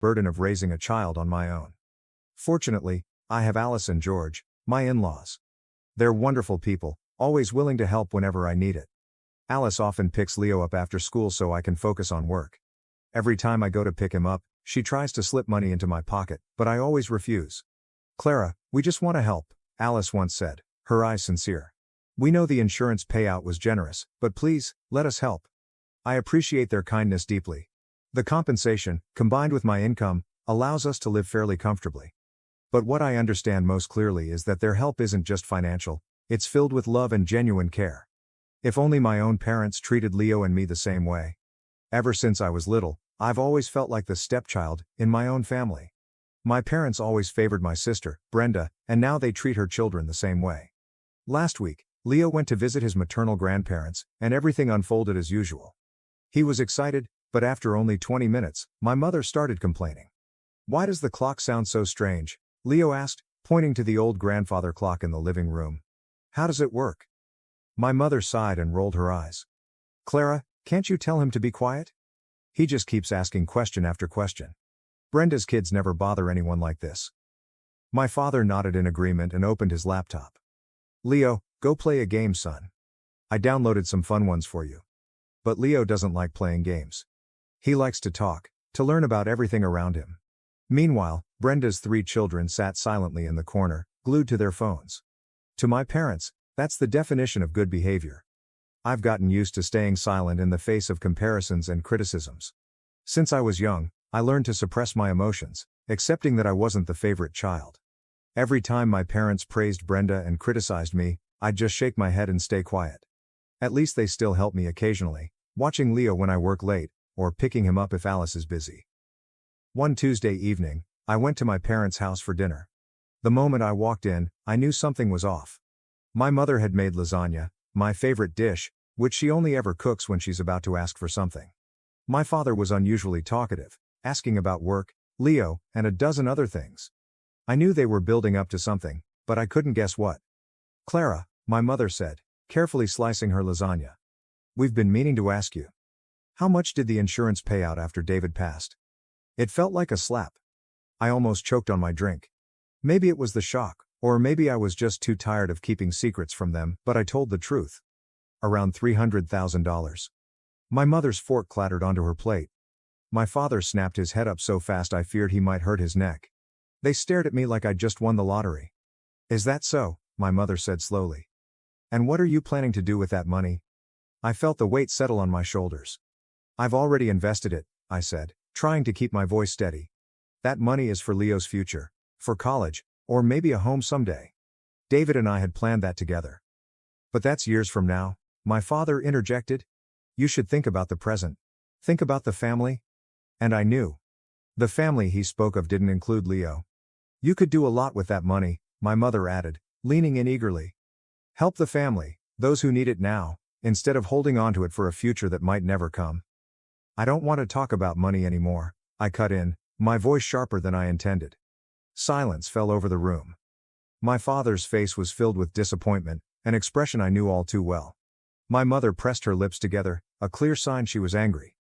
burden of raising a child on my own. Fortunately, I have Alice and George, my in-laws. They're wonderful people, always willing to help whenever I need it. Alice often picks Leo up after school so I can focus on work. Every time I go to pick him up, she tries to slip money into my pocket, but I always refuse. "Clara, we just want to help," Alice once said, her eyes sincere. "We know the insurance payout was generous, but please, let us help." I appreciate their kindness deeply. The compensation, combined with my income, allows us to live fairly comfortably. But what I understand most clearly is that their help isn't just financial, it's filled with love and genuine care. If only my own parents treated Leo and me the same way. Ever since I was little, I've always felt like the stepchild in my own family. My parents always favored my sister, Brenda, and now they treat her children the same way. Last week, Leo went to visit his maternal grandparents, and everything unfolded as usual. He was excited, but after only 20 minutes, my mother started complaining. "Why does the clock sound so strange?" Leo asked, pointing to the old grandfather clock in the living room. "How does it work?" My mother sighed and rolled her eyes. "Clara, can't you tell him to be quiet? He just keeps asking question after question. Brenda's kids never bother anyone like this." My father nodded in agreement and opened his laptop. "Leo, go play a game, son. I downloaded some fun ones for you." But Leo doesn't like playing games. He likes to talk, to learn about everything around him. Meanwhile, Brenda's 3 children sat silently in the corner, glued to their phones. To my parents, that's the definition of good behavior. I've gotten used to staying silent in the face of comparisons and criticisms. Since I was young, I learned to suppress my emotions, accepting that I wasn't the favorite child. Every time my parents praised Brenda and criticized me, I'd just shake my head and stay quiet. At least they still help me occasionally, watching Leo when I work late, or picking him up if Alice is busy. One Tuesday evening, I went to my parents' house for dinner. The moment I walked in, I knew something was off. My mother had made lasagna, my favorite dish, which she only ever cooks when she's about to ask for something. My father was unusually talkative, asking about work, Leo, and a dozen other things. I knew they were building up to something, but I couldn't guess what. "Clara," my mother said, carefully slicing her lasagna. "We've been meaning to ask you. How much did the insurance pay out after David passed?" It felt like a slap. I almost choked on my drink. Maybe it was the shock, or maybe I was just too tired of keeping secrets from them, but I told the truth. "Around $300,000. My mother's fork clattered onto her plate. My father snapped his head up so fast I feared he might hurt his neck. They stared at me like I'd just won the lottery. "Is that so?" my mother said slowly. "And what are you planning to do with that money?" I felt the weight settle on my shoulders. "I've already invested it," I said, trying to keep my voice steady. "That money is for Leo's future, for college, or maybe a home someday. David and I had planned that together." "But that's years from now," my father interjected. "You should think about the present. Think about the family." And I knew. The family he spoke of didn't include Leo. "You could do a lot with that money," my mother added, leaning in eagerly. "Help the family, those who need it now, instead of holding on to it for a future that might never come." "I don't want to talk about money anymore," I cut in, my voice sharper than I intended. Silence fell over the room. My father's face was filled with disappointment, an expression I knew all too well. My mother pressed her lips together, a clear sign she was angry.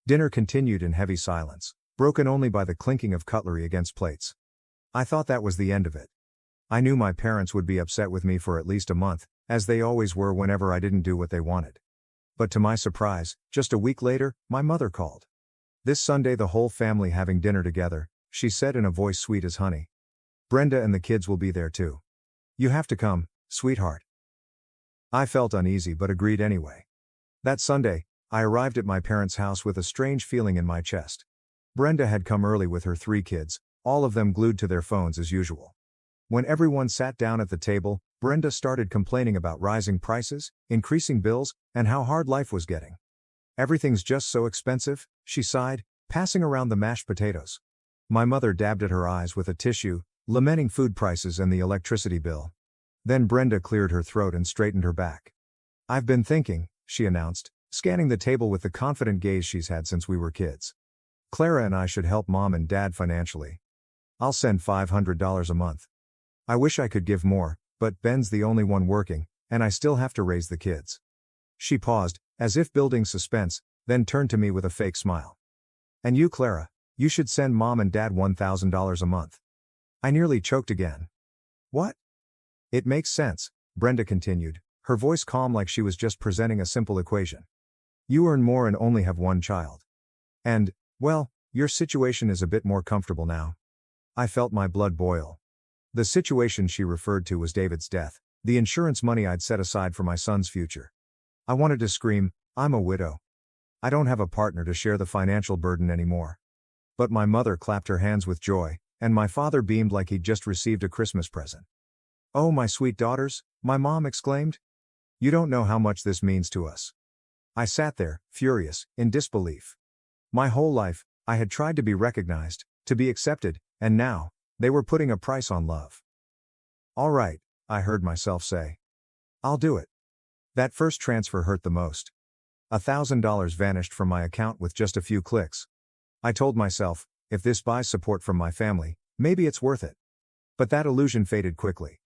Dinner continued in heavy silence, broken only by the clinking of cutlery against plates. I thought that was the end of it. I knew my parents would be upset with me for at least a month, as they always were whenever I didn't do what they wanted. But to my surprise, just a week later, my mother called. "This Sunday the whole family having dinner together," she said in a voice sweet as honey. "Brenda and the kids will be there too. You have to come, sweetheart." I felt uneasy but agreed anyway. That Sunday, I arrived at my parents' house with a strange feeling in my chest. Brenda had come early with her 3 kids, all of them glued to their phones as usual. When everyone sat down at the table, Brenda started complaining about rising prices, increasing bills, and how hard life was getting. "Everything's just so expensive," she sighed, passing around the mashed potatoes. My mother dabbed at her eyes with a tissue, lamenting food prices and the electricity bill. Then Brenda cleared her throat and straightened her back. "I've been thinking," she announced, scanning the table with the confident gaze she's had since we were kids. "Clara and I should help Mom and Dad financially. I'll send $500 a month. I wish I could give more, but Ben's the only one working, and I still have to raise the kids." She paused, as if building suspense, then turned to me with a fake smile. "And you, Clara, You should send mom and dad $1,000 a month. I nearly choked again. What? It makes sense, Brenda continued, her voice calm like she was just presenting a simple equation. You earn more and only have one child. And, well, your situation is a bit more comfortable now. I felt my blood boil. The situation she referred to was David's death, the insurance money I'd set aside for my son's future. I wanted to scream, I'm a widow. I don't have a partner to share the financial burden anymore. But my mother clapped her hands with joy, and my father beamed like he'd just received a Christmas present. Oh, my sweet daughters, my mom exclaimed. You don't know how much this means to us. I sat there, furious, in disbelief. My whole life, I had tried to be recognized, to be accepted, and now, they were putting a price on love. All right, I heard myself say. I'll do it. That first transfer hurt the most. $1,000 vanished from my account with just a few clicks. I told myself, if this buys support from my family, maybe it's worth it. But that illusion faded quickly.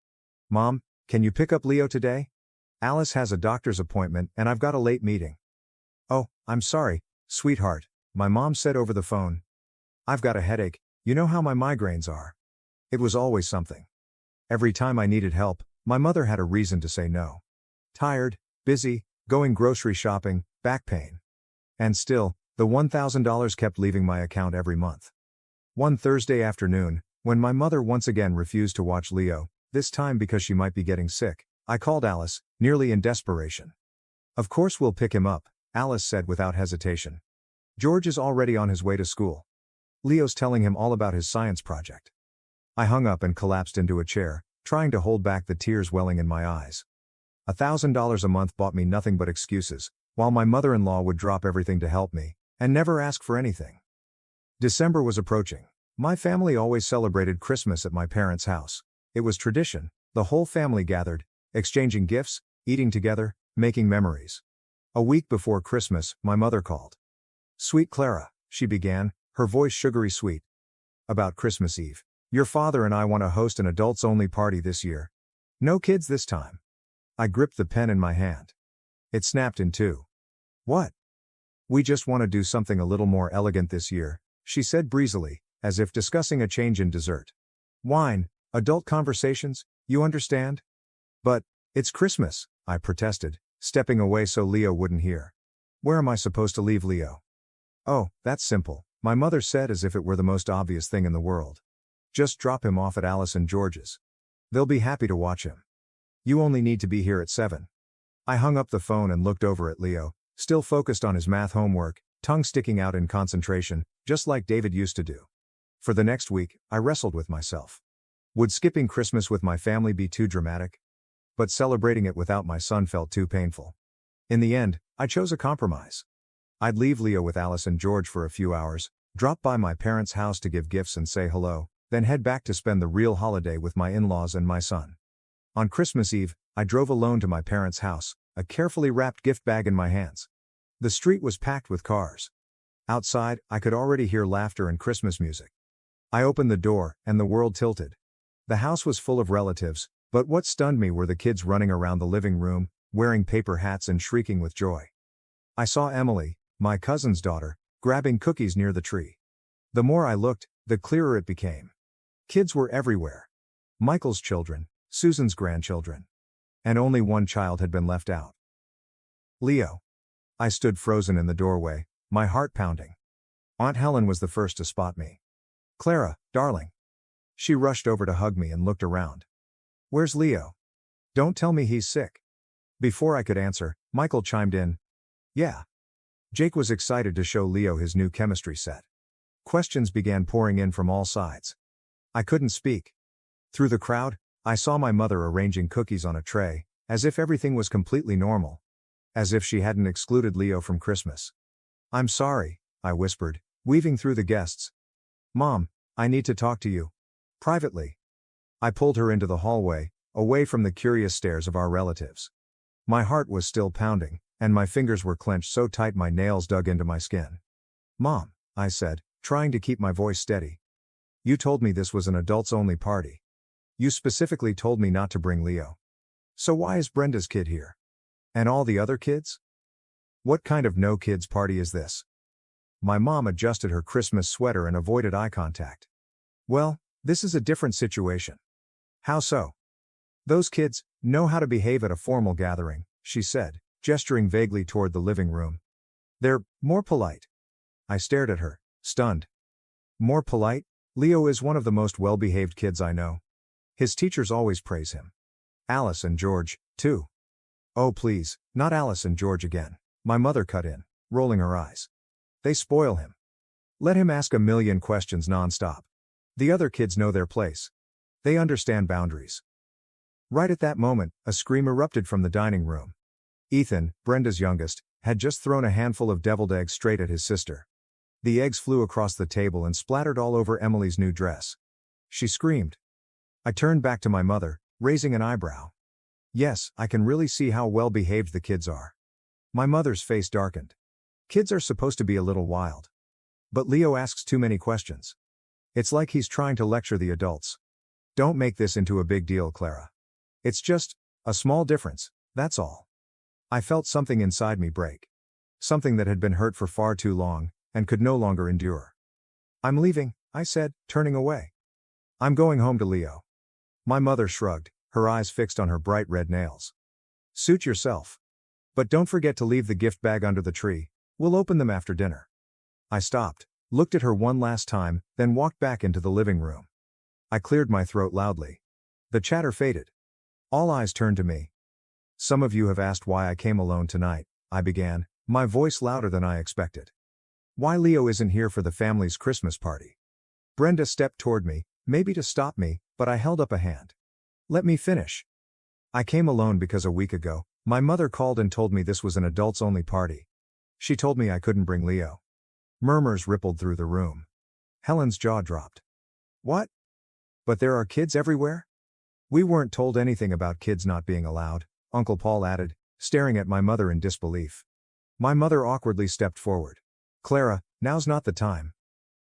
Mom, can you pick up Leo today? Alice has a doctor's appointment and I've got a late meeting. Oh, I'm sorry, sweetheart, my mom said over the phone. I've got a headache, you know how my migraines are. It was always something. Every time I needed help, my mother had a reason to say no. Tired, busy, going grocery shopping, back pain. And still, the $1,000 kept leaving my account every month. One Thursday afternoon, when my mother once again refused to watch Leo, this time because she might be getting sick, I called Alice, nearly in desperation. Of course we'll pick him up, Alice said without hesitation. George is already on his way to school. Leo's telling him all about his science project. I hung up and collapsed into a chair, trying to hold back the tears welling in my eyes. $1,000 a month bought me nothing but excuses, while my mother-in-law would drop everything to help me, and never ask for anything. December was approaching. My family always celebrated Christmas at my parents' house. It was tradition, the whole family gathered, exchanging gifts, eating together, making memories. A week before Christmas, my mother called. Sweet Clara, she began, her voice sugary sweet. About Christmas Eve. Your father and I want to host an adults-only party this year. No kids this time. I gripped the pen in my hand. It snapped in two. What? We just want to do something a little more elegant this year, she said breezily, as if discussing a change in dessert. Wine, adult conversations, you understand? But, it's Christmas, I protested, stepping away so Leo wouldn't hear. Where am I supposed to leave Leo? Oh, that's simple, my mother said as if it were the most obvious thing in the world. Just drop him off at Alice and George's. They'll be happy to watch him. You only need to be here at 7. I hung up the phone and looked over at Leo, still focused on his math homework, tongue sticking out in concentration, just like David used to do. For the next week, I wrestled with myself. Would skipping Christmas with my family be too dramatic? But celebrating it without my son felt too painful. In the end, I chose a compromise. I'd leave Leo with Alice and George for a few hours, drop by my parents' house to give gifts and say hello, then head back to spend the real holiday with my in-laws and my son. On Christmas Eve, I drove alone to my parents' house, a carefully wrapped gift bag in my hands. The street was packed with cars. Outside, I could already hear laughter and Christmas music. I opened the door, and the world tilted. The house was full of relatives, but what stunned me were the kids running around the living room, wearing paper hats and shrieking with joy. I saw Emily, my cousin's daughter, grabbing cookies near the tree. The more I looked, the clearer it became. Kids were everywhere. Michael's children, Susan's grandchildren. And only one child had been left out. Leo. I stood frozen in the doorway, my heart pounding. Aunt Helen was the first to spot me. Clara, darling. She rushed over to hug me and looked around. Where's Leo? Don't tell me he's sick. Before I could answer, Michael chimed in. Yeah. Jake was excited to show Leo his new chemistry set. Questions began pouring in from all sides. I couldn't speak. Through the crowd, I saw my mother arranging cookies on a tray, as if everything was completely normal. As if she hadn't excluded Leo from Christmas. I'm sorry, I whispered, weaving through the guests. Mom, I need to talk to you. Privately. I pulled her into the hallway, away from the curious stares of our relatives. My heart was still pounding, and my fingers were clenched so tight my nails dug into my skin. Mom, I said, trying to keep my voice steady. You told me this was an adults-only party. You specifically told me not to bring Leo. So why is Brenda's kid here? And all the other kids? What kind of no-kids party is this? my mom adjusted her Christmas sweater and avoided eye contact. Well, this is a different situation. How so? Those kids know how to behave at a formal gathering, she said, gesturing vaguely toward the living room. They're more polite. I stared at her, stunned. More polite? Leo is one of the most well-behaved kids I know. His teachers always praise him. Alice and George, too. Oh please, not Alice and George again. My mother cut in, rolling her eyes. They spoil him. Let him ask a million questions non-stop. The other kids know their place. They understand boundaries. Right at that moment, a scream erupted from the dining room. Ethan, Brenda's youngest, had just thrown a handful of deviled eggs straight at his sister. The eggs flew across the table and splattered all over Emily's new dress. She screamed. I turned back to my mother, raising an eyebrow. Yes, I can really see how well-behaved the kids are. My mother's face darkened. Kids are supposed to be a little wild. But Leo asks too many questions. It's like he's trying to lecture the adults. Don't make this into a big deal, Clara. It's just a small difference, that's all. I felt something inside me break. Something that had been hurt for far too long, and could no longer endure. I'm leaving, I said, turning away. I'm going home to Leo. My mother shrugged, her eyes fixed on her bright red nails. Suit yourself. But don't forget to leave the gift bag under the tree, we'll open them after dinner. I stopped, looked at her one last time, then walked back into the living room. I cleared my throat loudly. The chatter faded. All eyes turned to me. Some of you have asked why I came alone tonight, I began, my voice louder than I expected. Why Leo isn't here for the family's Christmas party. Brenda stepped toward me, maybe to stop me, but I held up a hand. Let me finish. I came alone because a week ago, my mother called and told me this was an adults-only party. She told me I couldn't bring Leo. Murmurs rippled through the room. Helen's jaw dropped. What? But there are kids everywhere? We weren't told anything about kids not being allowed, Uncle Paul added, staring at my mother in disbelief. My mother awkwardly stepped forward. Clara, now's not the time.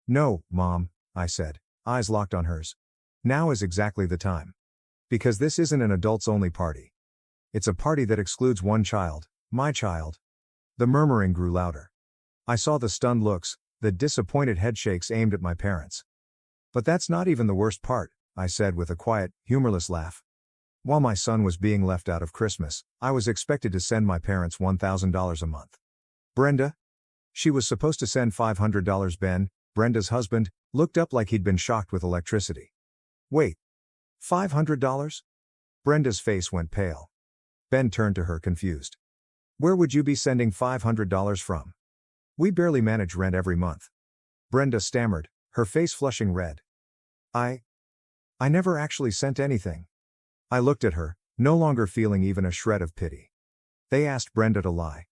No, Mom, I said, eyes locked on hers. Now is exactly the time. Because this isn't an adults-only party. It's a party that excludes one child, my child. The murmuring grew louder. I saw the stunned looks, the disappointed headshakes aimed at my parents. But that's not even the worst part, I said with a quiet, humorless laugh. While my son was being left out of Christmas, I was expected to send my parents $1,000 a month. Brenda? She was supposed to send $500. Ben, Brenda's husband, looked up like he'd been shocked with electricity. Wait. $500? Brenda's face went pale. Ben turned to her confused. Where would you be sending $500 from? We barely manage rent every month. Brenda stammered, her face flushing red. I never actually sent anything. I looked at her, no longer feeling even a shred of pity. They asked Brenda to lie.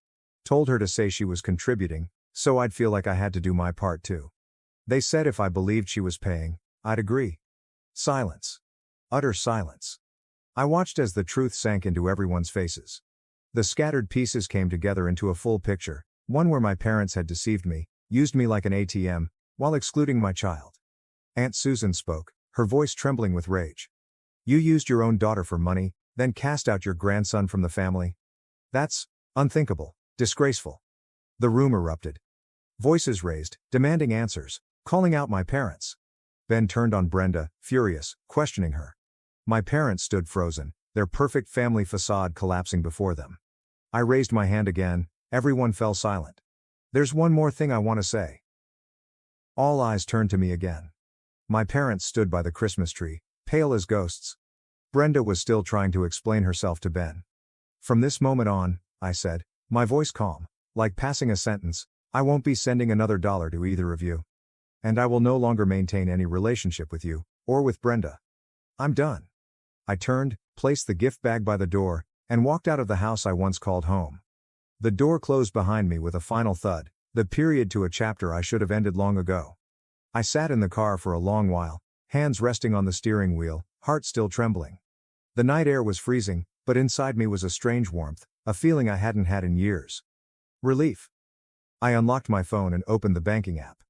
Told her to say she was contributing, so I'd feel like I had to do my part too. They said if I believed she was paying, I'd agree. Silence. Utter silence. I watched as the truth sank into everyone's faces. The scattered pieces came together into a full picture, one where my parents had deceived me, used me like an ATM, while excluding my child. Aunt Susan spoke, her voice trembling with rage. You used your own daughter for money, then cast out your grandson from the family? That's unthinkable, disgraceful. The room erupted. Voices raised, demanding answers, calling out my parents. Ben turned on Brenda, furious, questioning her. My parents stood frozen, their perfect family facade collapsing before them. I raised my hand again, everyone fell silent. There's one more thing I want to say. All eyes turned to me again. My parents stood by the Christmas tree, pale as ghosts. Brenda was still trying to explain herself to Ben. From this moment on, I said, my voice calm, like passing a sentence, I won't be sending another dollar to either of you. And I will no longer maintain any relationship with you, or with Brenda. I'm done. I turned, placed the gift bag by the door, and walked out of the house I once called home. The door closed behind me with a final thud, the period to a chapter I should have ended long ago. I sat in the car for a long while, hands resting on the steering wheel, heart still trembling. The night air was freezing, but inside me was a strange warmth, a feeling I hadn't had in years. Relief. I unlocked my phone and opened the banking app.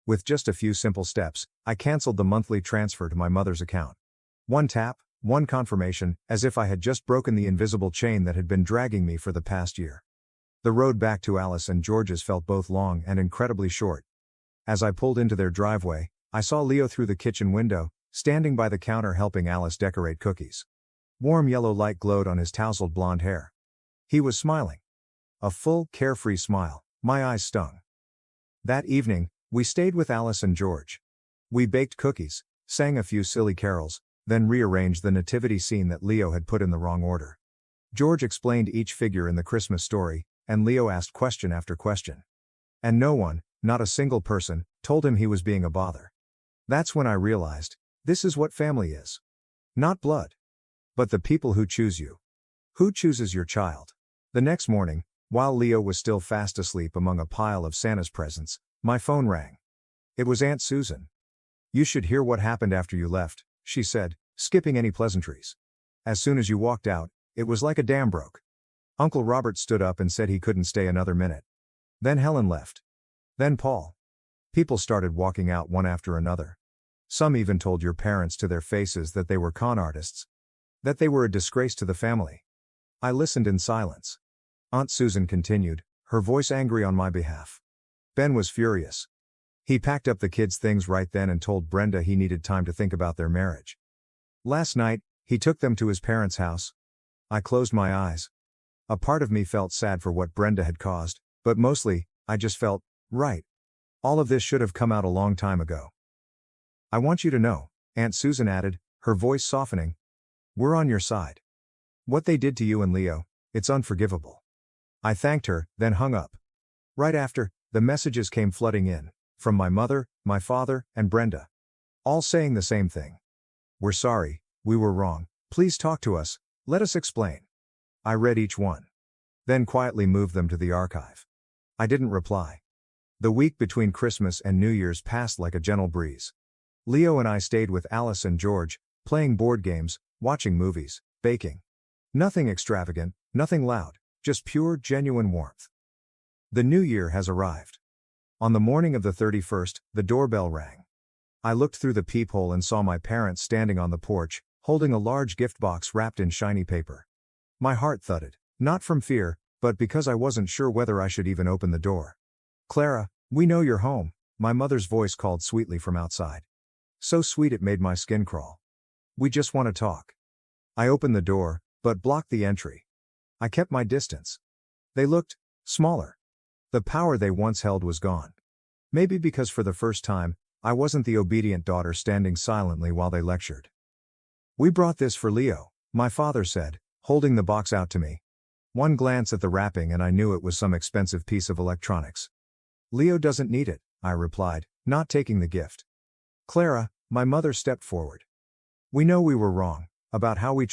With just a few simple steps, I canceled the monthly transfer to my mother's account. One tap, one confirmation, as if I had just broken the invisible chain that had been dragging me for the past year. The road back to Alice and George's felt both long and incredibly short. As I pulled into their driveway, I saw Leo through the kitchen window, standing by the counter helping Alice decorate cookies. Warm yellow light glowed on his tousled blonde hair. He was smiling. A full, carefree smile. My eyes stung. That evening, we stayed with Alice and George. We baked cookies, sang a few silly carols, then rearranged the nativity scene that Leo had put in the wrong order. George explained each figure in the Christmas story, and Leo asked question after question. And no one, not a single person, told him he was being a bother. That's when I realized, this is what family is. Not blood. But the people who choose you. Who chooses your child? The next morning, while Leo was still fast asleep among a pile of Santa's presents, my phone rang. It was Aunt Susan. You should hear what happened after you left, she said, skipping any pleasantries. As soon as you walked out, it was like a dam broke. Uncle Robert stood up and said he couldn't stay another minute. Then Helen left. Then Paul. People started walking out one after another. Some even told your parents to their faces that they were con artists. That they were a disgrace to the family. I listened in silence. Aunt Susan continued, her voice angry on my behalf. Ben was furious. He packed up the kids' things right then and told Brenda he needed time to think about their marriage. Last night, he took them to his parents' house. I closed my eyes. A part of me felt sad for what Brenda had caused, but mostly, I just felt, right. All of this should have come out a long time ago. I want you to know, Aunt Susan added, her voice softening. We're on your side. What they did to you and Leo, it's unforgivable. I thanked her, then hung up. Right after, the messages came flooding in, from my mother, my father, and Brenda. All saying the same thing. We're sorry, we were wrong, please talk to us, let us explain. I read each one. Then quietly moved them to the archive. I didn't reply. The week between Christmas and New Year's passed like a gentle breeze. Leo and I stayed with Alice and George, playing board games, watching movies, baking. Nothing extravagant, nothing loud, just pure, genuine warmth. The new year has arrived. On the morning of the 31st, the doorbell rang. I looked through the peephole and saw my parents standing on the porch, holding a large gift box wrapped in shiny paper. My heart thudded, not from fear, but because I wasn't sure whether I should even open the door. Clara, we know you're home, my mother's voice called sweetly from outside. So sweet it made my skin crawl. We just want to talk. I opened the door, but blocked the entry. I kept my distance. They looked smaller. The power they once held was gone. Maybe because for the first time, I wasn't the obedient daughter standing silently while they lectured. We brought this for Leo, my father said, holding the box out to me. One glance at the wrapping and I knew it was some expensive piece of electronics. Leo doesn't need it, I replied, not taking the gift. Clara, my mother stepped forward. We know we were wrong, about how we